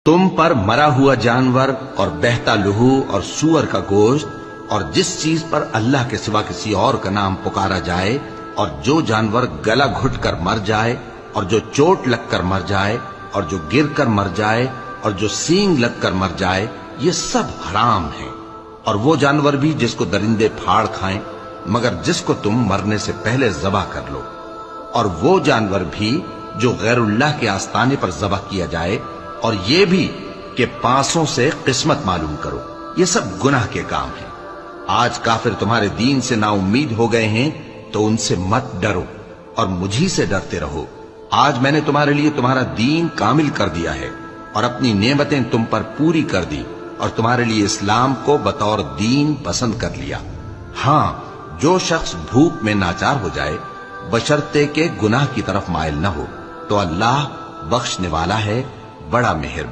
تم پر مرا ہوا جانور اور بہتا لہو اور سور کا گوشت اور جس چیز پر اللہ کے سوا کسی اور کا نام پکارا جائے اور جو جانور گلا گھٹ کر مر جائے اور جو چوٹ لگ کر مر جائے اور جو گر کر مر جائے اور جو سینگ لگ کر مر جائے، یہ سب حرام ہیں۔ اور وہ جانور بھی جس کو درندے پھاڑ کھائیں مگر جس کو تم مرنے سے پہلے ذبح کر لو، اور وہ جانور بھی جو غیر اللہ کے آستانے پر ذبح کیا جائے، اور یہ بھی کہ پانسوں سے قسمت معلوم کرو، یہ سب گناہ کے کام ہیں۔ آج کافر تمہارے دین سے نا امید ہو گئے ہیں تو ان سے مت ڈرو اور مجھی سے ڈرتے رہو۔ آج میں نے تمہارے لیے تمہارا دین کامل کر دیا ہے اور اپنی نعمتیں تم پر پوری کر دی اور تمہارے لیے اسلام کو بطور دین پسند کر لیا۔ ہاں، جو شخص بھوک میں ناچار ہو جائے بشرطے کہ گناہ کی طرف مائل نہ ہو تو اللہ بخشنے والا ہے، بڑا مہربان۔